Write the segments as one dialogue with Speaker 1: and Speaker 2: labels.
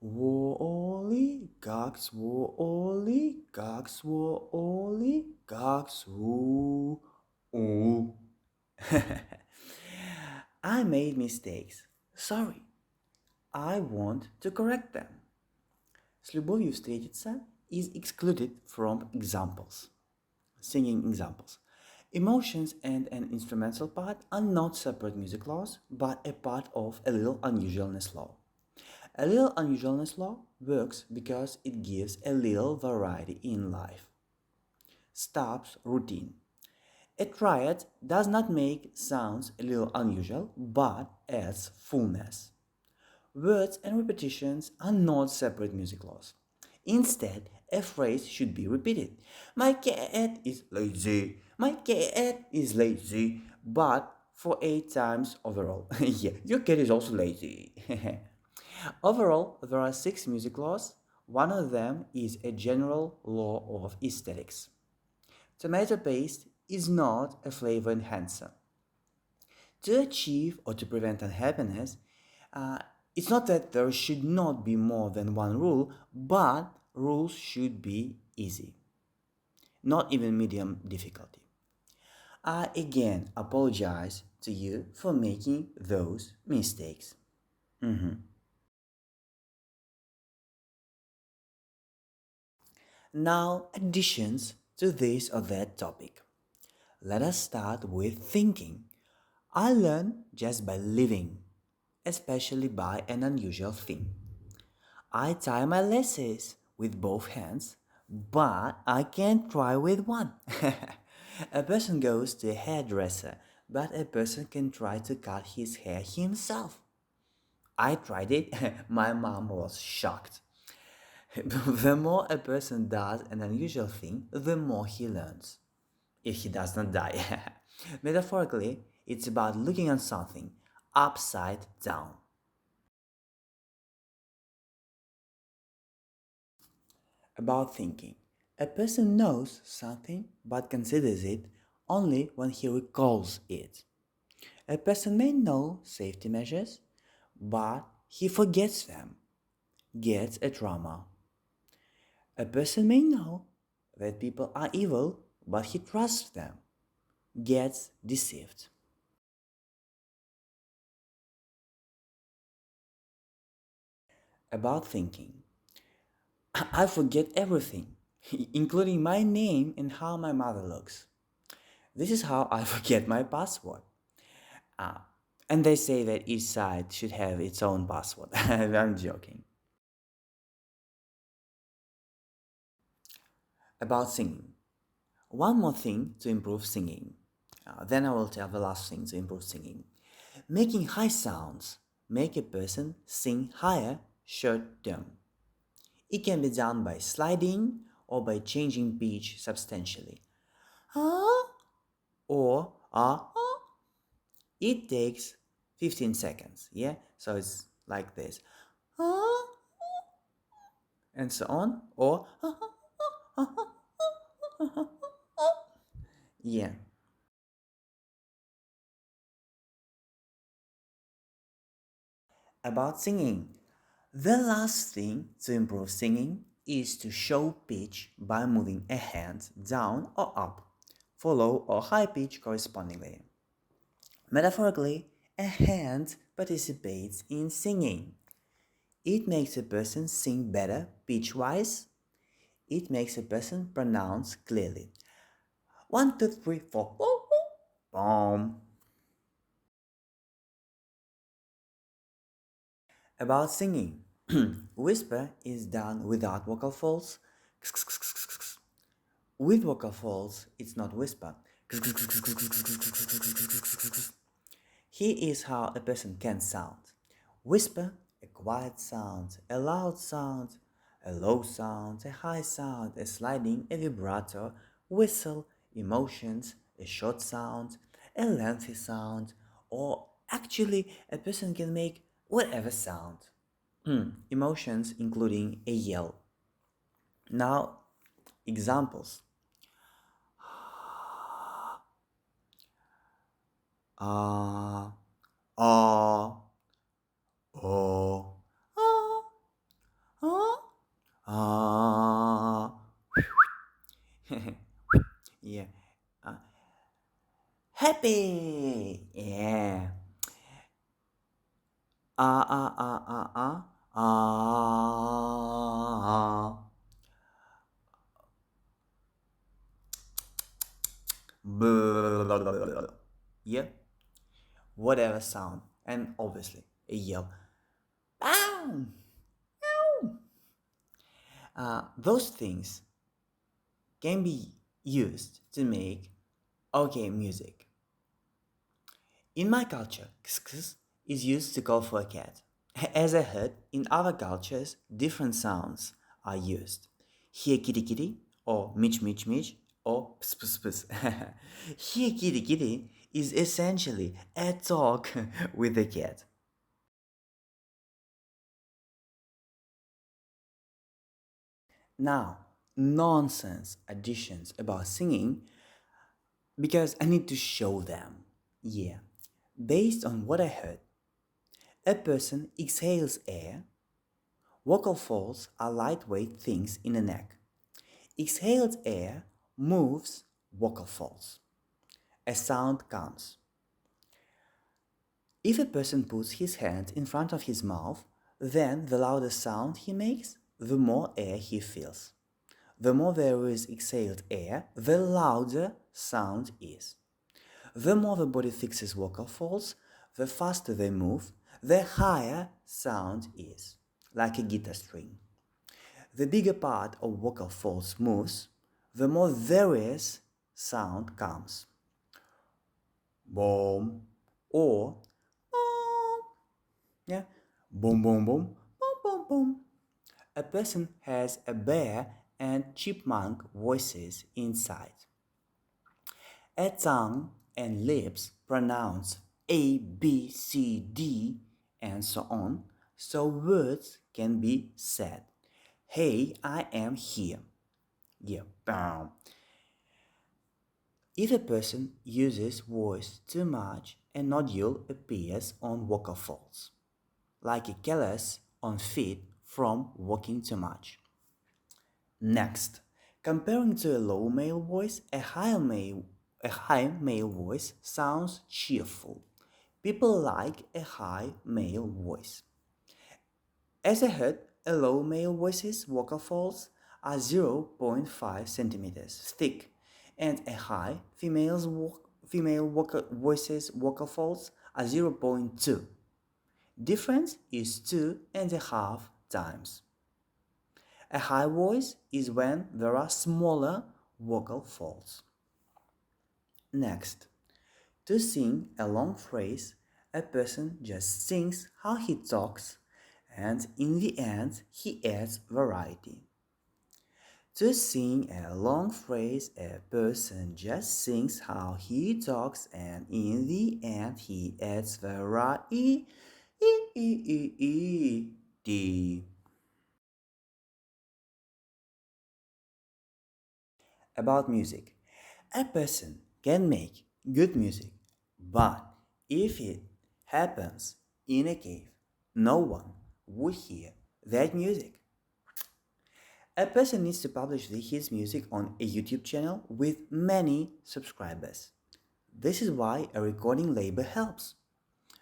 Speaker 1: Wooligax, wooligax, wooligax, woo. Ooh. I made mistakes. Sorry. I want to correct them. С любовью встретиться is excluded from examples. Singing examples. Emotions and an instrumental part are not separate music laws, but a part of a little unusualness law. A little unusualness law works because it gives a little variety in life. Stops routine. A triad does not make sounds a little unusual, but adds fullness. Words and repetitions are not separate music laws. Instead, a phrase should be repeated. My cat is lazy. My cat is lazy. But for 8 times overall. Yeah, your cat is also lazy. Overall, there are 6 music laws. One of them is a general law of aesthetics. Tomato paste is not a flavor enhancer. To achieve or to prevent unhappiness, uh, it's not that there should not be more than one rule, but rules should be easy, not even medium difficulty. I again apologize to you for making those mistakes. Mhm. Now, additions to this or that topic. Let us start with thinking. I learn just by living, especially by an unusual thing. I tie my laces with both hands, but I can't try with one. A person goes to a hairdresser, but a person can try to cut his hair himself. I tried it, my mom was shocked. The more a person does an unusual thing, the more he learns. If he does not die. Metaphorically, it's about looking at something upside down. About thinking. A person knows something but considers it only when he recalls it. A person may know safety measures, but he forgets them, gets a trauma. A person may know that people are evil, but he trusts them, gets deceived. About thinking. I forget everything, including my name and how my mother looks. This is how I forget my password. Ah, and they say that each side should have its own password. I'm joking. About singing. One more thing to improve singing. Then I will tell the last thing to improve singing. Making high sounds make a person sing higher short term. It can be done by sliding or by changing pitch substantially. Ah, or ah. It takes 15 seconds. Yeah, so it's like this. Ah, and so on. Or yeah. About singing. The last thing to improve singing is to show pitch by moving a hand down or up, for low or high pitch correspondingly. Metaphorically, a hand participates in singing. It makes a person sing better pitch wise. It makes a person pronounce clearly. 1, 2, 3, 4. Boom. About singing. Whisper is done without vocal folds. With vocal folds, it's not whisper. Here is how a person can sound. Whisper, a quiet sound, a loud sound, a low sound, a high sound, a sliding, a vibrato, whistle, emotions, a short sound, a lengthy sound, or actually a person can make whatever sound. Emotions including a yell. Now, examples. Ah, ah, oh, ah, Happy. Yeah. Ah ah ah ah ah ah. Blah, blah, blah, blah, blah. Yeah. Whatever sound, and obviously a yell. Bow. Those things can be used to make okay music. In my culture, kss is used to call for a cat. As I heard, in other cultures, different sounds are used. Here kitty kitty, or mich mich mich, or ps ps ps. Here kitty kitty is essentially a talk with the cat. Now, nonsense additions about singing because I need to show them. Yeah, based on what I heard, a person exhales air. Vocal folds are lightweight things in the neck. Exhaled air moves vocal folds. A sound comes. If a person puts his hand in front of his mouth, then the louder sound he makes, the more air he feels. The more there is exhaled air, the louder sound is. The more the body fixes vocal folds, the faster they move, the higher sound is, like a guitar string. The bigger part of vocal folds moves, the more various sound comes. Boom or boom. Yeah. Boom boom boom boom boom boom. A person has a bear and chipmunk voices inside. A tongue and lips pronounce A, B, C, D, and so on, so words can be said. Hey, I am here. Yeah, bow. If a person uses voice too much, a nodule appears on vocal folds, like a callus on feet from walking too much. Next, comparing to a low male voice, a high male voice sounds cheerful. People like a high male voice. As I heard, a low male voice's vocal folds are 0.5 centimeters thick, and a high female voice's vocal folds are 0.2. Difference is 2.5 times. A high voice is when there are smaller vocal folds. Next, to sing a long phrase, a person just sings how he talks, and in the end, he adds variety. To sing a long phrase, a person just sings how he talks, and in the end, he adds variety. About music. A person can make good music, but if it happens in a cave, no one would hear that music. A person needs to publish his music on a YouTube channel with many subscribers. This is why a recording label helps.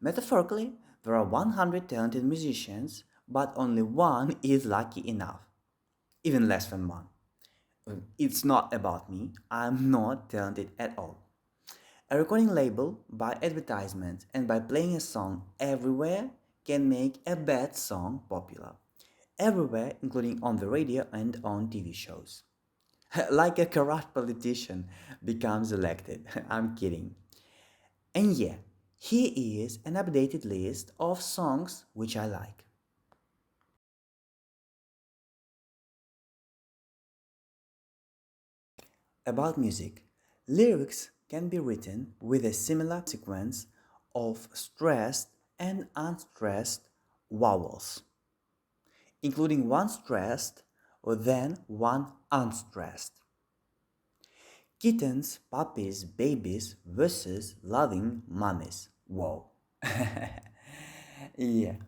Speaker 1: Metaphorically, there are 100 talented musicians, but only one is lucky enough, even less than one. It's not about me, I'm not talented at all. A recording label, by advertisement and by playing a song everywhere, can make a bad song popular. Everywhere, including on the radio and on TV shows. Like a corrupt politician becomes elected. I'm kidding. And yeah, here is an updated list of songs which I like. About music, lyrics can be written with a similar sequence of stressed and unstressed vowels, including one stressed or then one unstressed. Kittens, puppies, babies versus loving mummies. Whoa. Yeah.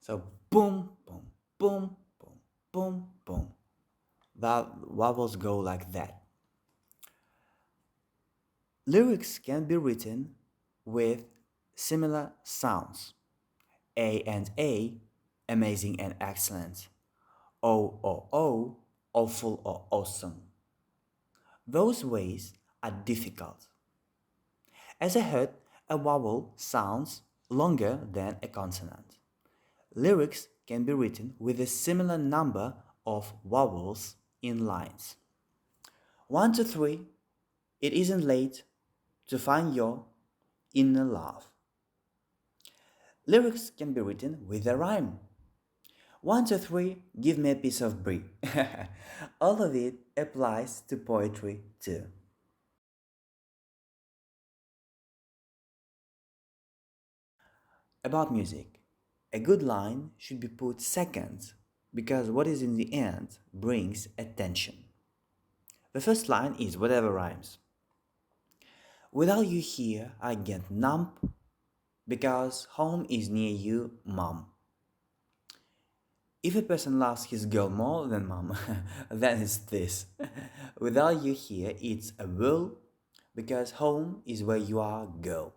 Speaker 1: So boom, boom, boom, boom, boom, boom. The vowels go like that. Lyrics can be written with similar sounds. A and A, amazing and excellent. O or O, awful or awesome. Those ways are difficult. As I heard, a vowel sounds longer than a consonant. Lyrics can be written with a similar number of vowels in lines. 1, 2, 3, it isn't late to find your inner love. Lyrics can be written with a rhyme. 1, 2, 3, give me a piece of brie. All of it applies to poetry too. About music, a good line should be put second because what is in the end brings attention. The first line is whatever rhymes. Without you here, I get numb because home is near you, mom. If a person loves his girl more than mom, then it's this. Without you here, it's a will because home is where you are, girl.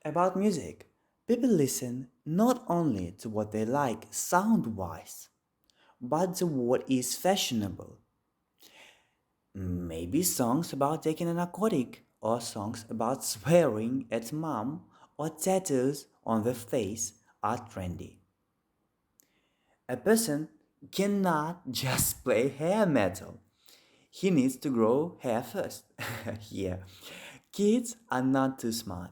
Speaker 1: About music, people listen not only to what they like sound wise, but to what is fashionable. Maybe songs about taking a narcotic, or songs about swearing at mom, or tattoos on the face are trendy. A person cannot just play hair metal. He needs to grow hair first. Yeah. Kids are not too smart,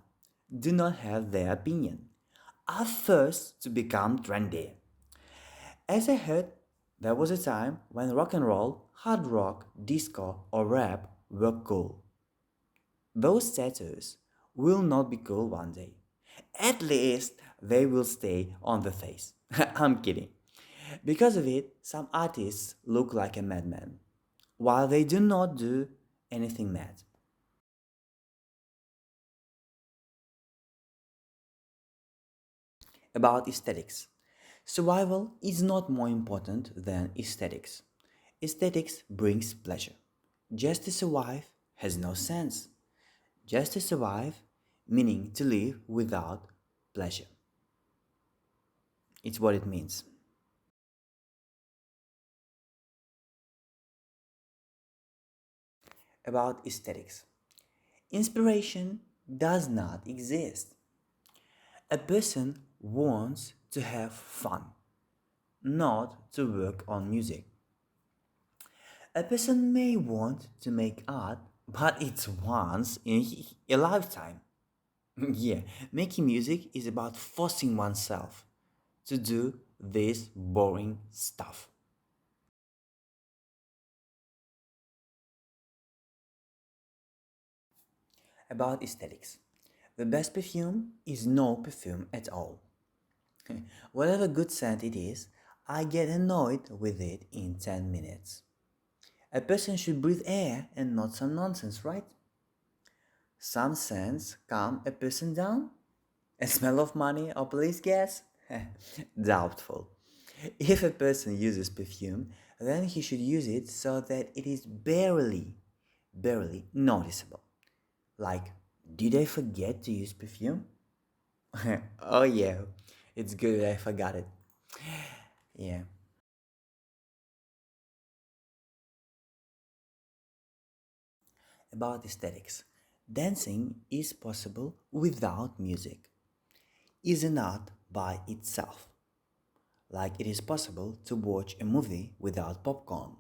Speaker 1: do not have their opinion, are first to become trendy. As I heard, there was a time when rock and roll, hard rock, disco, or rap were cool. Those tattoos will not be cool one day. At least they will stay on the face. I'm kidding. Because of it, some artists look like a madman, while they do not do anything mad. About aesthetics. Survival is not more important than aesthetics. Aesthetics brings pleasure. Just to survive has no sense. Just to survive, meaning to live without pleasure. It's what it means. About aesthetics. Inspiration does not exist. A person wants to have fun, not to work on music. A person may want to make art, but it's once in a lifetime. Yeah, making music is about forcing oneself to do this boring stuff. About aesthetics. The best perfume is no perfume at all. Whatever good scent it is, I get annoyed with it in 10 minutes. A person should breathe air and not some nonsense, right? Some scents calm a person down. A smell of money or police gas? Doubtful. If a person uses perfume, then he should use it so that it is barely noticeable. Like, did I forget to use perfume? Oh, yeah, it's good I forgot it. Yeah. About aesthetics. Dancing is possible without music, is an art by itself. Like it is possible to watch a movie without popcorn.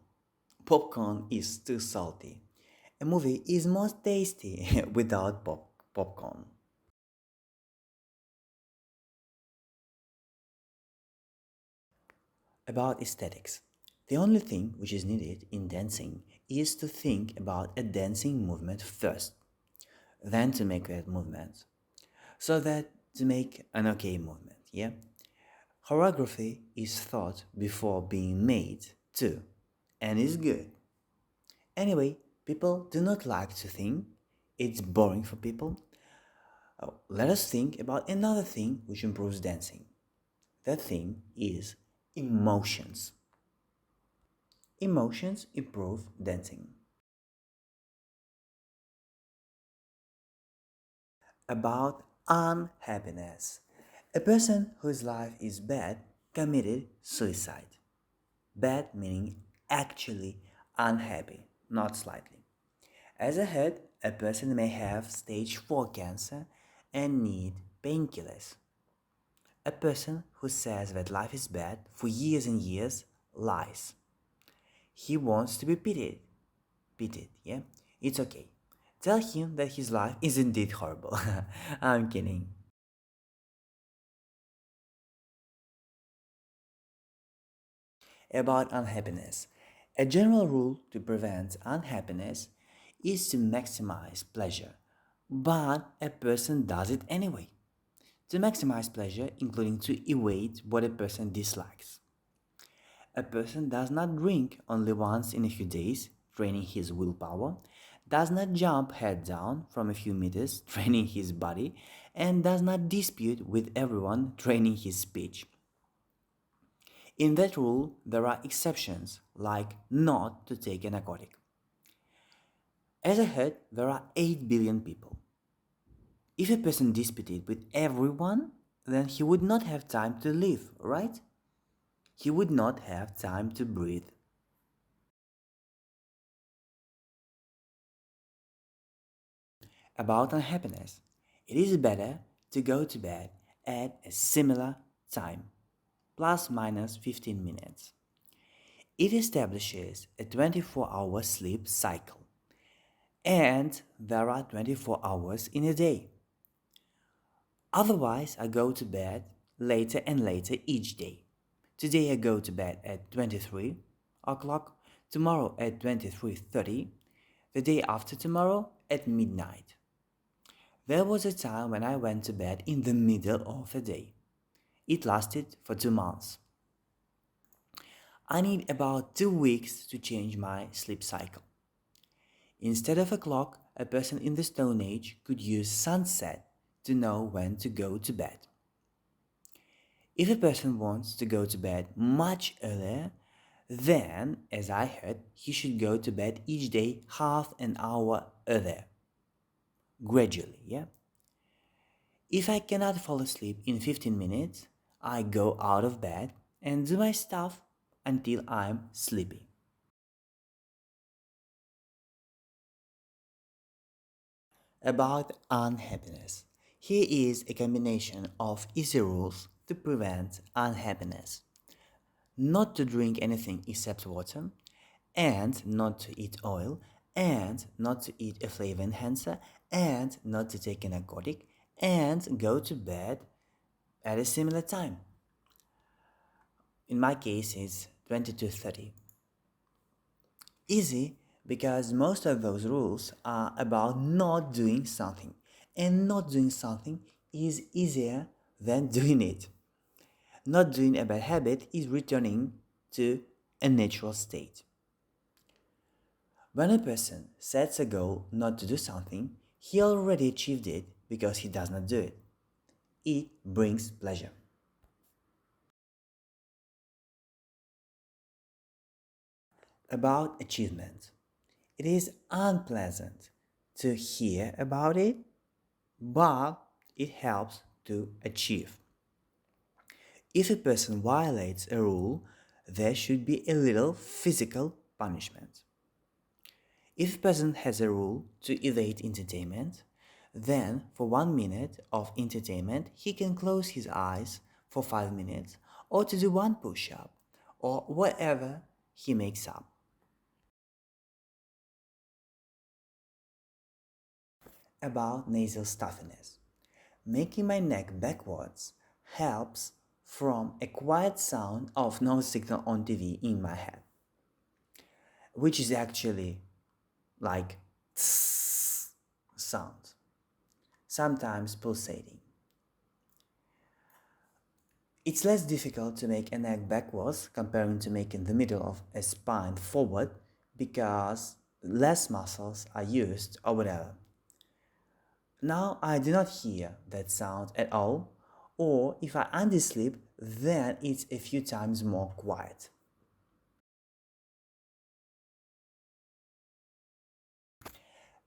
Speaker 1: Popcorn is too salty. A movie is more tasty without popcorn. About aesthetics. The only thing which is needed in dancing is to think about a dancing movement first, then to make that movement. So that to make an okay movement, yeah? Choreography is thought before being made too, and is good. Anyway, people do not like to think, it's boring for people. Let us think about another thing which improves dancing. That thing is emotions. Emotions improve dancing. About unhappiness. A person whose life is bad committed suicide. Bad meaning actually unhappy, not slightly. As a head, a person may have stage 4 cancer and need painkillers. A person who says that life is bad for years and years lies. He wants to be pitied. Pitied, yeah? It's okay. Tell him that his life is indeed horrible. I'm kidding. About unhappiness. A general rule to prevent unhappiness is to maximize pleasure, but a person does it anyway. To maximize pleasure, including to evade what a person dislikes. A person does not drink only once in a few days, training his willpower, does not jump head down from a few meters, training his body, and does not dispute with everyone, training his speech. In that rule, there are exceptions, like not to take a narcotic. As I heard, there are 8 billion people. If a person disputed with everyone, then he would not have time to live, right? He would not have time to breathe. About unhappiness. It is better to go to bed at a similar time, plus minus 15 minutes. It establishes a 24-hour sleep cycle, and there are 24 hours in a day. Otherwise, I go to bed later and later each day. Today I go to bed at 23 o'clock, tomorrow at 23:30, the day after tomorrow at midnight. There was a time when I went to bed in the middle of the day. It lasted for 2 months. I need about 2 weeks to change my sleep cycle. Instead of a clock, a person in the Stone Age could use sunset to know when to go to bed. If a person wants to go to bed much earlier, then, as I heard, he should go to bed each day half an hour earlier. Gradually, yeah? If I cannot fall asleep in 15 minutes, I go out of bed and do my stuff until I'm sleepy. About unhappiness. Here is a combination of easy rules to prevent unhappiness. Not to drink anything except water, and not to eat oil, and not to eat a flavor enhancer, and not to take a narcotic, and go to bed at a similar time. In my case, it's 20 to 30. Easy because most of those rules are about not doing something, and not doing something is easier than doing it. Not doing a bad habit is returning to a natural state. When a person sets a goal not to do something, he already achieved it because he does not do it. It brings pleasure. About achievement. It is unpleasant to hear about it, but it helps to achieve. If a person violates a rule, there should be a little physical punishment. If a person has a rule to evade entertainment, then for 1 minute of entertainment he can close his eyes for 5 minutes or to do one push up or whatever he makes up. About nasal stuffiness. Making my neck backwards helps from a quiet sound of no signal on TV in my head, which is actually like tss sound, sometimes pulsating. It's less difficult to make a neck backwards comparing to making the middle of a spine forward because less muscles are used or whatever. Now I do not hear that sound at all, or if I undersleep, then it's a few times more quiet.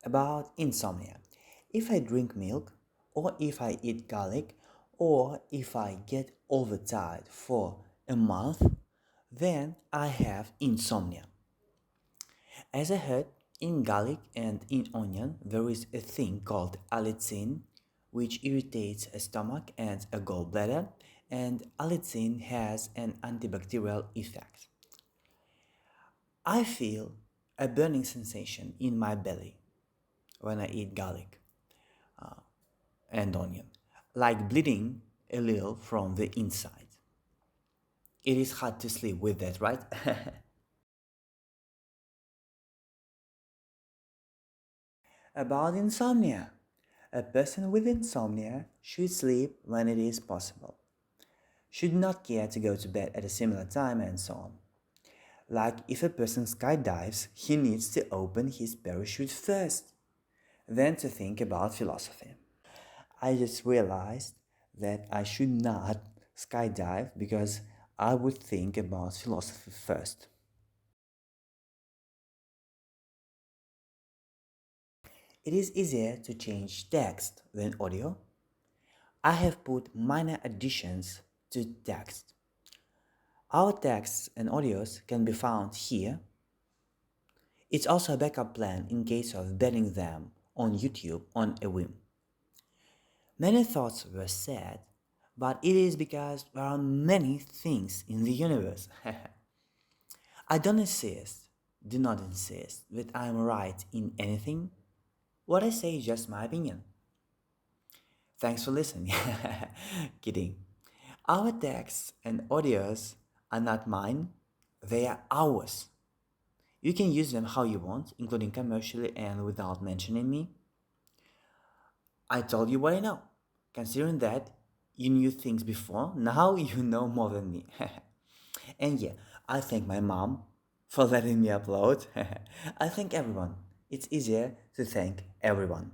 Speaker 1: about insomnia. If I drink milk, or if I eat garlic, or if I get overtired for a month, then I have insomnia. As I heard, in garlic and in onion there is a thing called allicin, which irritates a stomach and a gallbladder, and allicin has an antibacterial effect. I feel a burning sensation in my belly when I eat garlic and onion, like bleeding a little from the inside. It is hard to sleep with that, right? About insomnia. A person with insomnia should sleep when it is possible, should not care to go to bed at a similar time, and so on. Like if a person skydives, he needs to open his parachute first, then to think about philosophy. I just realized that I should not skydive because I would think about philosophy first. It is easier to change text than audio. I have put minor additions to text. Our texts and audios can be found here. It's also a backup plan in case of banning them on YouTube on a whim. Many thoughts were said, but it is because there are many things in the universe. I don't insist, do not insist that I am right in anything. What I say is just my opinion. Thanks for listening. Kidding. Our texts and audios are not mine, they are ours. You can use them how you want, including commercially and without mentioning me. I told you what I know. Considering that you knew things before, now you know more than me. And yeah, I thank my mom for letting me upload. I thank everyone. It's easier to thank everyone.